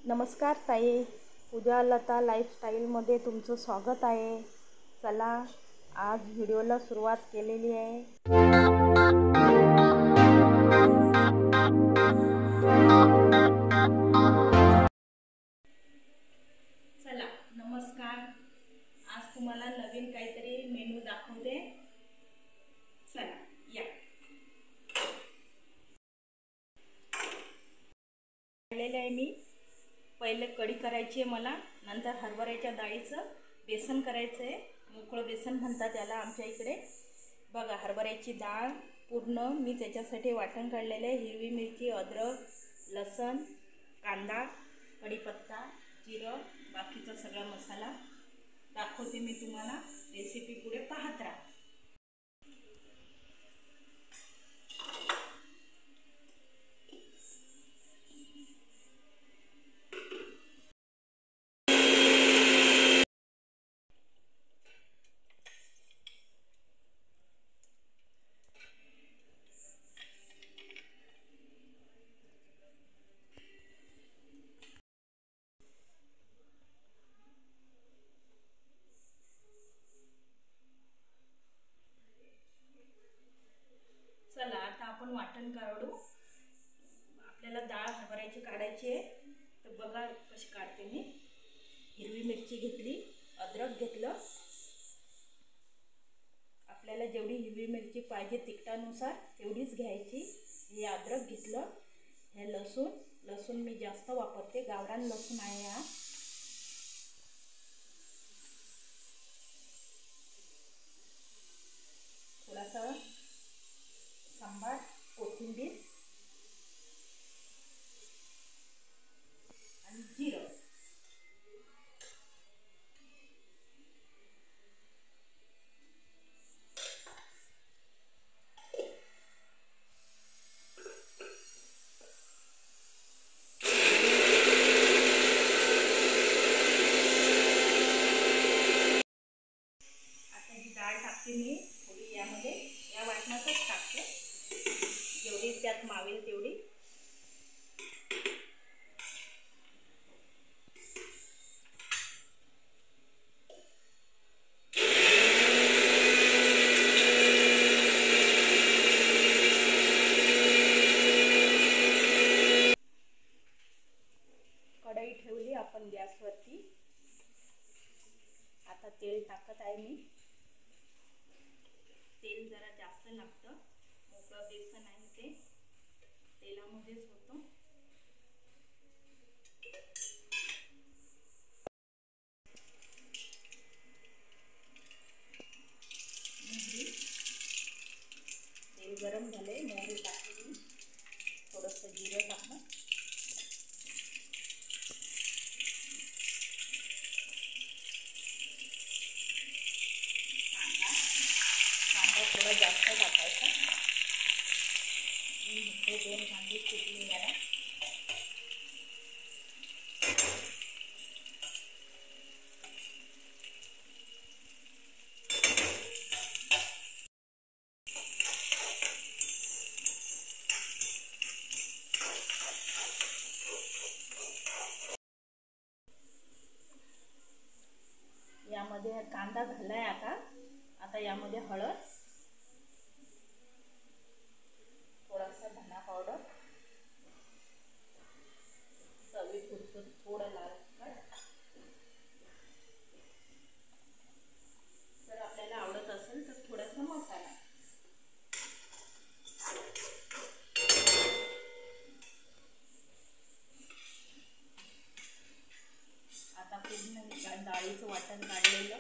नमस्कार ताई, पूजा लता लाईफस्टाईलमध्ये तुमचं स्वागत आहे. चला आज व्हिडिओला सुरुवात केलेली आहे. चला नमस्कार, आज तुम्हाला नवीन काहीतरी मेनू दाखवते. चला या. आलेले आहे मी. पहिले कढी करायची आहे मला, नंतर हरभऱ्याच्या डाळीचं बेसन करायचं आहे. मोकळं बेसन म्हणतात याला आमच्या इकडे. बघा, हरभऱ्याची डाळ पूर्ण मी त्याच्यासाठी वाटण काढलेलं आहे. हिरवी मिरची, अद्रक, लसूण, कांदा, कढीपत्ता, जिरं, बाकीचा सगळा मसाला दाखवते मी तुम्हाला. रेसिपी पुढे पाहत राहा. चला आता आपण वाटण काढू. आपल्याला डाळ हरभऱ्याची काढायची आहे, तर बघा कशी काढते मी. हिरवी मिरची घेतली, अद्रक घेतलं. आपल्याला जेवढी हिरवी मिरची पाहिजे तिखटानुसार तेवढीच घ्यायची. हे अद्रक घेतलं. हे लसूण मी जास्त वापरते, गावरान लसूण आहे हा. थोडासा सांबार, कोथिंबीर आणि जिरं. आता ही डाळ टाकते मी थोडी यामध्ये. या वाटणातच टाकते, जेवढी त्यात मावेल तेवढी. कढई ठेवली आपण गॅसवरती. आता तेल टाकत आहे मी. तेल जरा जास्त लागतं, मोकळं बेसन आहे ते तेलामध्येच होतं. तेल गरम झाले, मोहरी टाकली मी. थोडंसं जिरं टाकलं. कांदा थोडा जास्त टाकायचा. हे 2 कांदे चिरले जरा. यामध्ये कांदा घालाय. आता यामध्ये हळद, थोडासा धना पावडर, चवीपुरतं थोडं लाल तिखट. जर आपल्याला आवडत असेल तर थोडासा मसाला. आता पूर्ण डाळीचं वाटण काढलेलं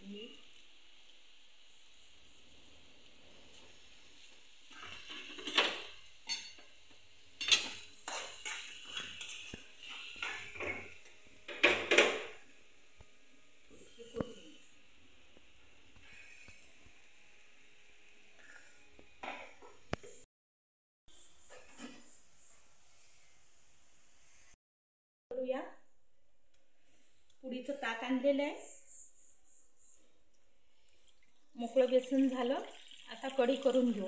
मीठ, करूया. पुडीचं ताक आणलेलं आहे. मोकळं बेसन झालं. आता कढी करून घेऊ.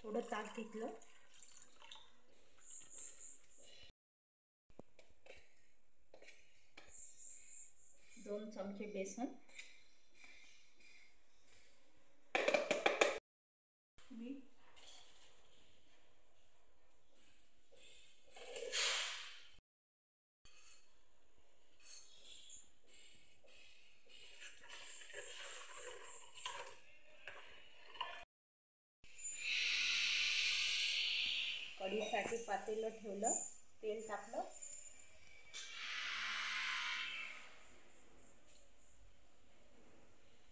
थोडं ताक घेतलं. दोन चमचे बेसन, मीठ, कढीसाठी पातेलं ठेवलं, तेल टाकलं.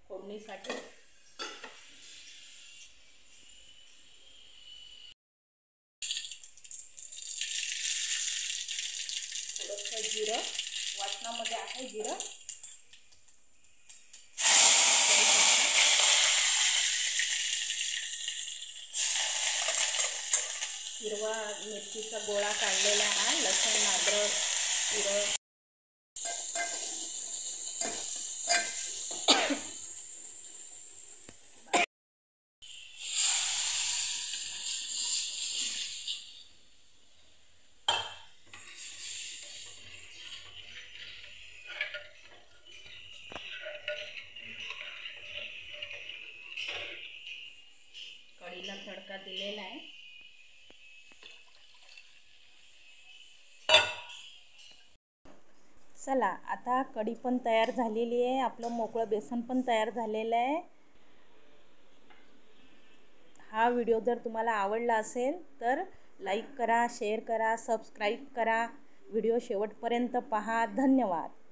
फोडणीसाठी थोडंसं जिरं, वाटणामध्ये आहे जिरं, हिरवा मिरचीचा गोळा काढलेला आहे, लसूण, अद्रक, जिरं, कढीला तडका दिलेला आहे. चला, आता कढी पण तयार झालेली आहे. आपलं मोकळं बेसन पण तयार झालेलं आहे. हा व्हिडिओ जर तुम्हाला आवडला असेल तर लाईक करा, शेअर करा, सबस्क्राईब करा. व्हिडिओ शेवटपर्यंत पहा. धन्यवाद.